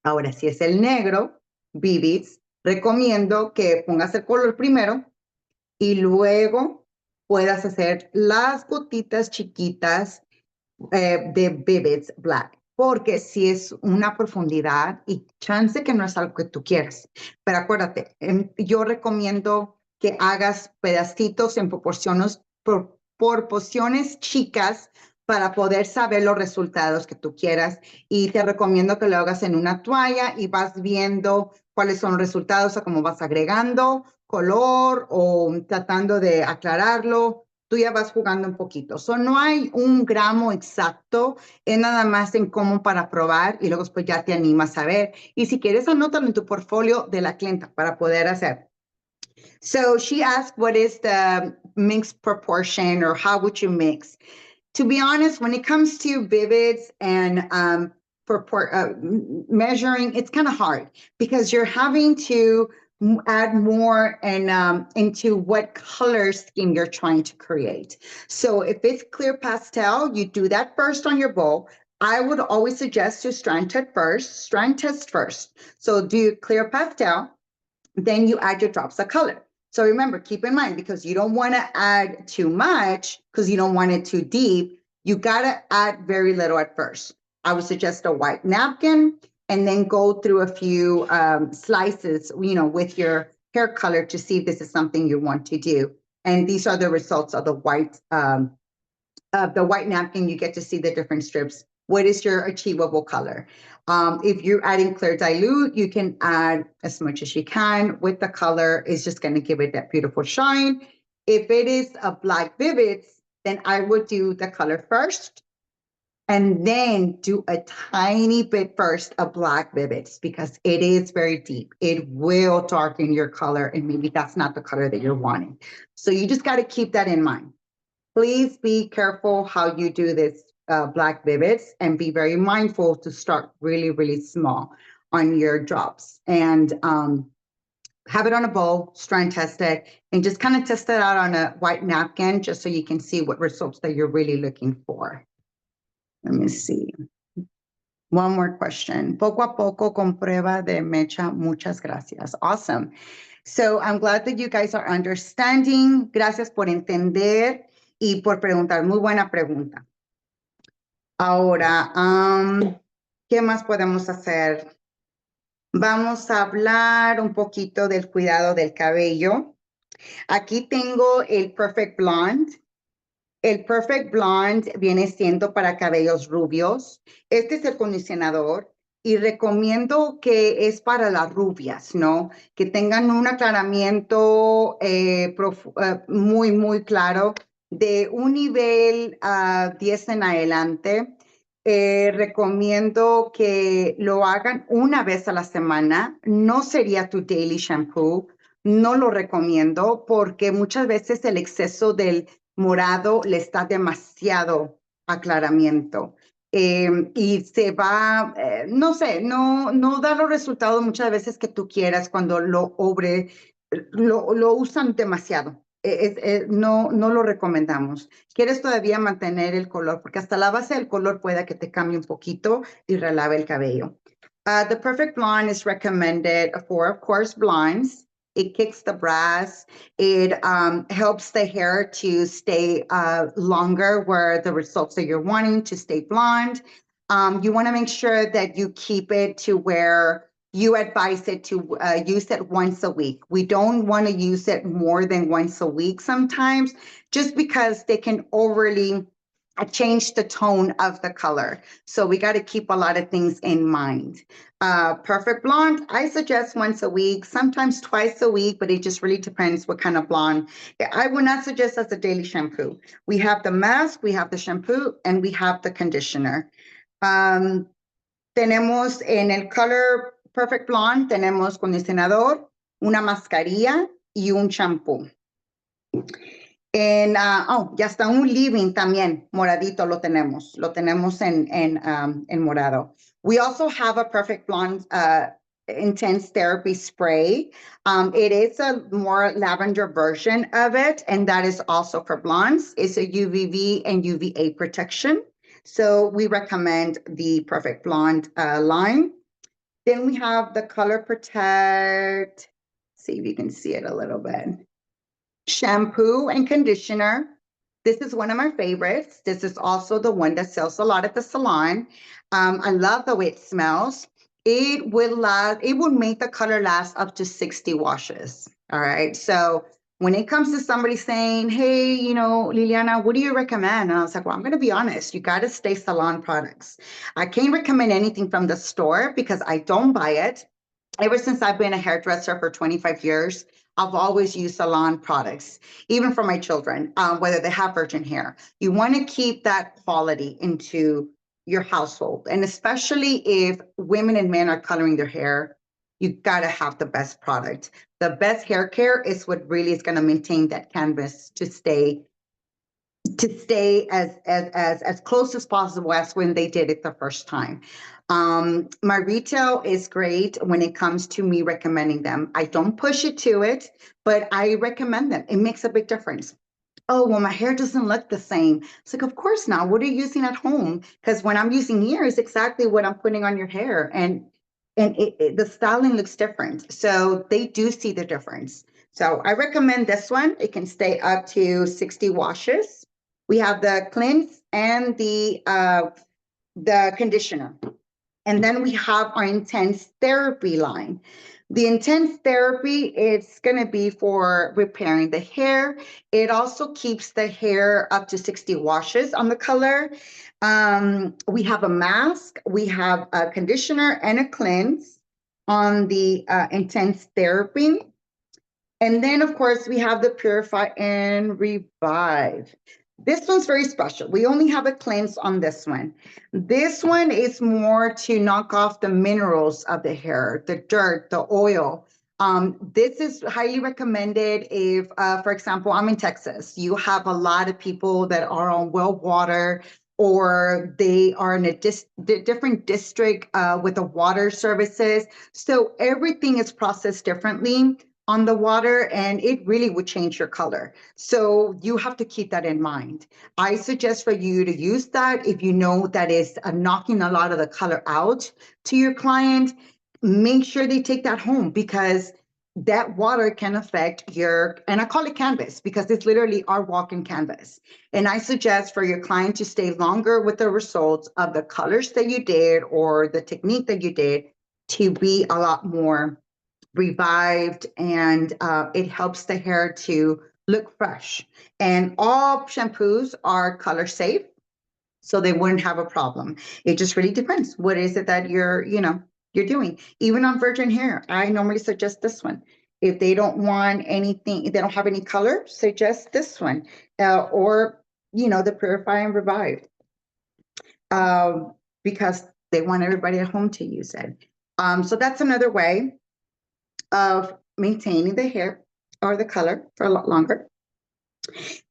Ahora, si es el negro, Vivids, recomiendo que pongas el color primero y luego puedas hacer las gotitas chiquitas de Vivids Black. Porque si es una profundidad y chance que no es algo que tú quieras. Pero acuérdate, yo recomiendo que hagas pedacitos en proporciones chicas para poder saber los resultados que tú quieras. Y te recomiendo que lo hagas en una toalla y vas viendo cuáles son los resultados o cómo vas agregando color o tratando de aclararlo. Tú ya vas jugando un poquito. No hay un gramo exacto, es nada más en cómo para probar y luego después ya te animas a ver. Y si quieres, anótalo en tu portfolio de la clienta para poder hacer. So she asked, what is the mix proportion, or how would you mix? To be honest, when it comes to vivids and measuring, it's kind of hard because you're having to add more and into what color scheme you're trying to create. So if it's clear pastel, you do that first on your bowl. I would always suggest to strand test first. So do clear pastel, then you add your drops of color. So remember, keep in mind, because you don't want to add too much because you don't want it too deep, you got to add very little at first. I would suggest a white napkin and then go through a few slices, with your hair color to see if this is something you want to do. And these are the results of the white napkin. You get to see the different strips. What is your achievable color? If you're adding clear dilute, you can add as much as you can with the color. It's just going to give it that beautiful shine. If it is a black vivid, then I would do the color first and then do a tiny bit first of black vivids because it is very deep. It will darken your color, and maybe that's not the color that you're wanting. So you just got to keep that in mind. Please be careful how you do this black vivids, and be very mindful to start really, really small on your drops, and have it on a bowl, strand test it, and just kind of test it out on a white napkin just so you can see what results that you're really looking for. Let me see. One more question. Poco a poco con prueba de mecha. Muchas gracias. Awesome. So I'm glad that you guys are understanding. Gracias por entender y por preguntar. Muy buena pregunta. Ahora, ¿qué más podemos hacer? Vamos a hablar un poquito del cuidado del cabello. Aquí tengo el Perfect Blonde. El Perfect Blonde viene siendo para cabellos rubios. Este es el condicionador y recomiendo que es para las rubias, ¿no? Que tengan un aclaramiento muy, muy claro de un nivel 10 en adelante. Recomiendo que lo hagan una vez a la semana. No sería tu daily shampoo. No lo recomiendo porque muchas veces el exceso del morado le está demasiado aclaramiento. Y se va, no sé, no da los resultados muchas veces que tú quieras cuando lo usan demasiado. No lo recomendamos. Quieres todavía mantener el color, porque hasta la base del color pueda que te cambie un poquito y relave el cabello. The Perfect Blonde is recommended for, of course, blondes. It kicks the brass. It helps the hair to stay longer where the results that you're wanting to stay blonde. You want to make sure that you keep it to where you advise it to use it once a week. We don't want to use it more than once a week sometimes, just because they can overly change the tone of the color. So we got to keep a lot of things in mind. Perfect Blonde, I suggest once a week, sometimes twice a week, but it just really depends what kind of blonde. I would not suggest as a daily shampoo. We have the mask, we have the shampoo, and we have the conditioner. Tenemos en el color Perfect Blonde, tenemos condicionador, una mascarilla y un shampoo. Ya está un leave-in también, moradito lo tenemos en morado. We also have a Perfect Blonde Intense Therapy Spray. It is a more lavender version of it, and that is also for blondes. It's a UVB and UVA protection. So we recommend the Perfect Blonde line. Then we have the Color Protect. See if you can see it a little bit. Shampoo and conditioner. This is one of my favorites. This is also the one that sells a lot at the salon. I love the way it smells. It will make the color last up to 60 washes. All right. So when it comes to somebody saying, hey, Liliana, what do you recommend? And I was like, well, I'm going to be honest. You got to stay salon products. I can't recommend anything from the store because I don't buy it. Ever since I've been a hairdresser for 25 years, I've always used salon products, even for my children, whether they have virgin hair. You want to keep that quality into your household. And especially if women and men are coloring their hair, you got to have the best product. The best hair care is what really is going to maintain that canvas to stay as close as possible as when they did it the first time. My retail is great when it comes to me recommending them. I don't push it to it, but I recommend them. It makes a big difference. Oh, well, my hair doesn't look the same. It's like, of course not. What are you using at home? Because when I'm using here is exactly what I'm putting on your hair. And the styling looks different. So they do see the difference. So I recommend this one. It can stay up to 60 washes. We have the cleanse and the conditioner. And then we have our intense therapy line. The intense therapy, it's going to be for repairing the hair. It also keeps the hair up to 60 washes on the color. We have a mask, we have a conditioner and a cleanse on the intense therapy. And then, of course, we have the Purify and Revive. This one's very special. We only have a cleanse on this one. This one is more to knock off the minerals of the hair, the dirt, the oil. This is highly recommended if, for example, I'm in Texas. You have a lot of people that are on well water, or they are in a different district with the water services. So everything is processed differently on the water, and it really would change your color. So you have to keep that in mind. I suggest for you to use that if you know that is knocking a lot of the color out to your client. Make sure they take that home, because that water can affect your, and I call it canvas because it's literally our walk-in canvas. And I suggest for your client to stay longer with the results of the colors that you did or the technique that you did to be a lot more revived, and it helps the hair to look fresh. And all shampoos are color safe, so they wouldn't have a problem. It just really depends. What is it that you're doing? Even on virgin hair, I normally suggest this one. If they don't want anything, if they don't have any color, suggest this one, or the Purify and Revive, because they want everybody at home to use it. So that's another way of maintaining the hair or the color for a lot longer.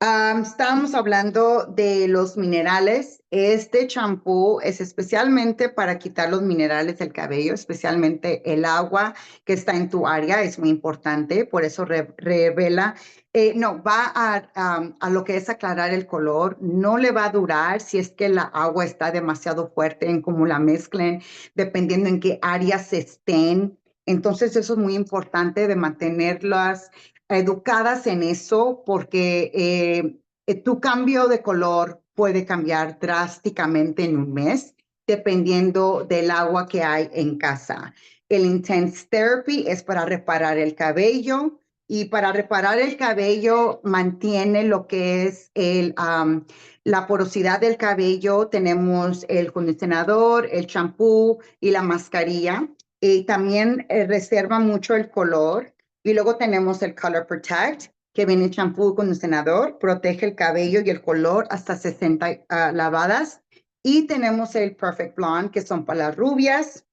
Estábamos hablando de los minerales. Este champú es especialmente para quitar los minerales del cabello, especialmente el agua que está en tu área, es muy importante, por eso revela, va a lo que es aclarar el color. No le va a durar si es que la agua está demasiado fuerte en cómo la mezclen, dependiendo en qué áreas estén. Entonces eso es muy importante de mantenerlas educadas en eso, porque tu cambio de color puede cambiar drásticamente en un mes, dependiendo del agua que hay en casa. El Intense Therapy es para reparar el cabello, y para reparar el cabello mantiene lo que es la porosidad del cabello. Tenemos el condicionador, el champú y la mascarilla. Y también reserva mucho el color. Y luego tenemos el Color Protect, que viene champú, condicionador, protege el cabello y el color hasta 60 lavadas. Y tenemos el Perfect Blonde, que son para las rubias.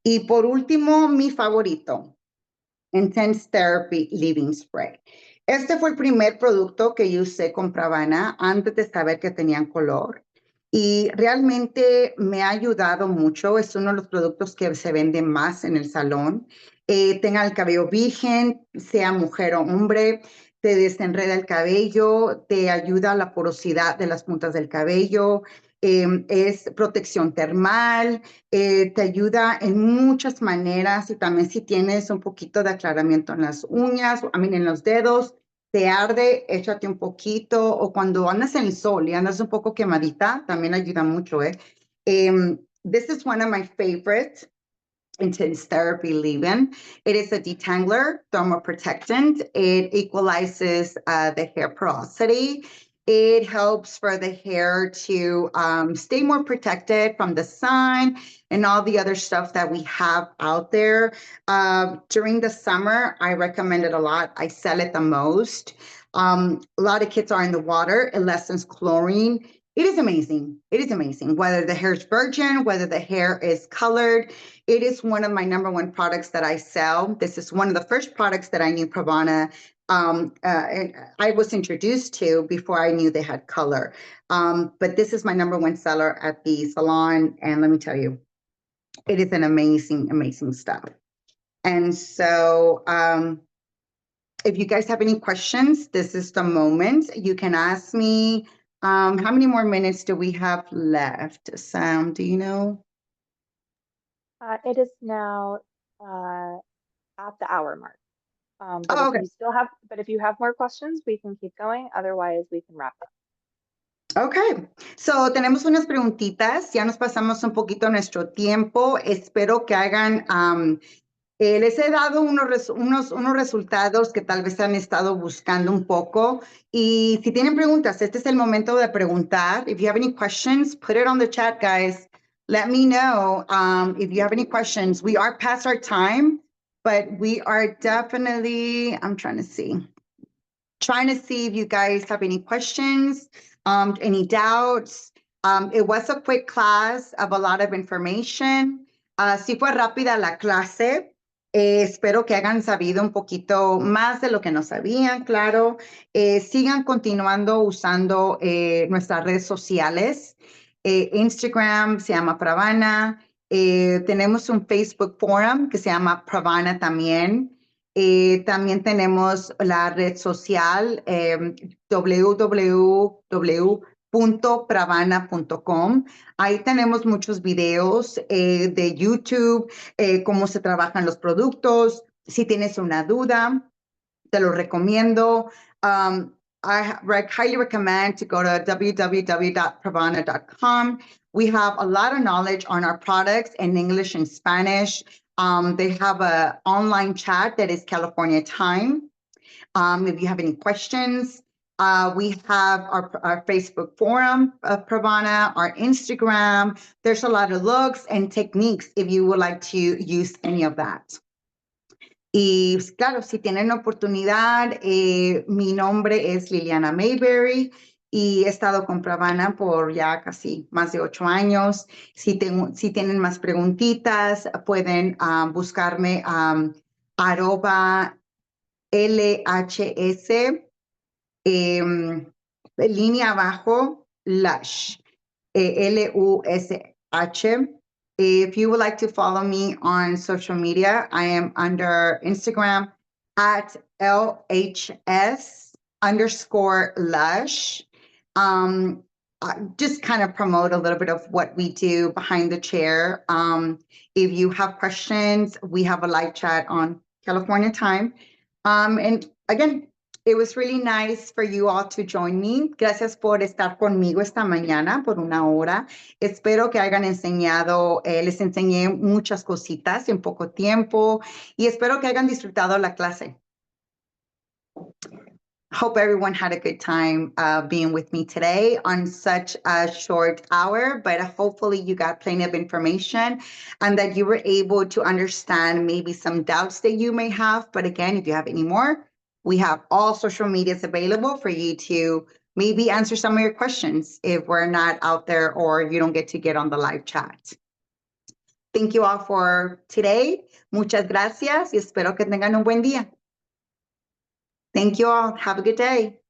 Y por último, mi favorito, Intense Therapy Leave-In Spray. Este fue el primer producto que yo usé con PRAVANA antes de saber que tenían color. Y realmente me ha ayudado mucho. Es uno de los productos que se venden más en el salón. Tenga el cabello virgen, sea mujer o hombre, te desenreda el cabello, te ayuda a la porosidad de las puntas del cabello, es protección termal, te ayuda en muchas maneras, y también si tienes un poquito de aclaramiento en las uñas, en los dedos, te arde, échate un poquito, o cuando andas en el sol y andas un poco quemadita, también ayuda mucho. This is one of my favorites. Intense Therapy Leave-In. It is a detangler, thermoprotectant. It equalizes the hair porosity. It helps for the hair to stay more protected from the sun and all the other stuff that we have out there. During the summer, I recommend it a lot. I sell it the most. A lot of kids are in the water. It lessens chlorine It is amazing. It is amazing. Whether the hair is virgin, whether the hair is colored, it is one of my number one products that I sell. This is one of the first products that I knew Pravana I was introduced to before I knew they had color. But this is my number one seller at the salon. And let me tell you, it is an amazing, amazing stuff. And so if you guys have any questions, this is the moment. You can ask me. How many more minutes do we have left? Sam, do you know? It is now at the hour mark. But Oh, if okay. you still have, but if you have more questions, we can keep going. Otherwise, we can wrap up. Okay. So tenemos unas preguntitas. Ya nos pasamos un poquito nuestro tiempo. Espero que hagan les he dado unos resultados que tal vez han estado buscando un poco. Y si tienen preguntas, este es el momento de preguntar. If you have any questions, put it on the chat, guys. Let me know if you have any questions. We are past our time, but we are definitely, I'm trying to see if you guys have any questions, any doubts. It was a quick class of a lot of information. Sí fue rápida la clase. Espero que hayan sabido un poquito más de lo que no sabían, claro. Sigan continuando usando nuestras redes sociales. Instagram se llama Pravana. Tenemos un Facebook forum que se llama Pravana también. También tenemos la red social www.pravana.com. Ahí tenemos muchos videos de YouTube, cómo se trabajan los productos. Si tienes una duda, te lo recomiendo. I highly recommend to go to www.pravana.com. We have a lot of knowledge on our products in English and Spanish. They have an online chat that is California time. If you have any questions, we have our Facebook forum of Pravana, our Instagram. There's a lot of looks and techniques if you would like to use any of that. Y claro, si tienen oportunidad, mi nombre es Liliana Mayberry y he estado con Pravana por ya casi más de 8 años. Si tienen más preguntitas, pueden buscarme @ LHS, línea abajo, Lush, LUSH. If you would like to follow me on social media, I am under Instagram at LHS_Lush. Just kind of promote a little bit of what we do behind the chair. If you have questions, we have a live chat on California time. And again, it was really nice for you all to join me. Gracias por estar conmigo esta mañana por 1 hora. Espero que hayan enseñado, les enseñé muchas cositas en poco tiempo y espero que hayan disfrutado la clase. Hope everyone had a good time being with me today on such a short hour, but hopefully you got plenty of information and that you were able to understand maybe some doubts that you may have. But again, if you have any more, we have all social medias available for you to maybe answer some of your questions if we're not out there or you don't get to get on the live chat. Thank you all for today. Muchas gracias y espero que tengan un buen día. Thank you all. Have a good day.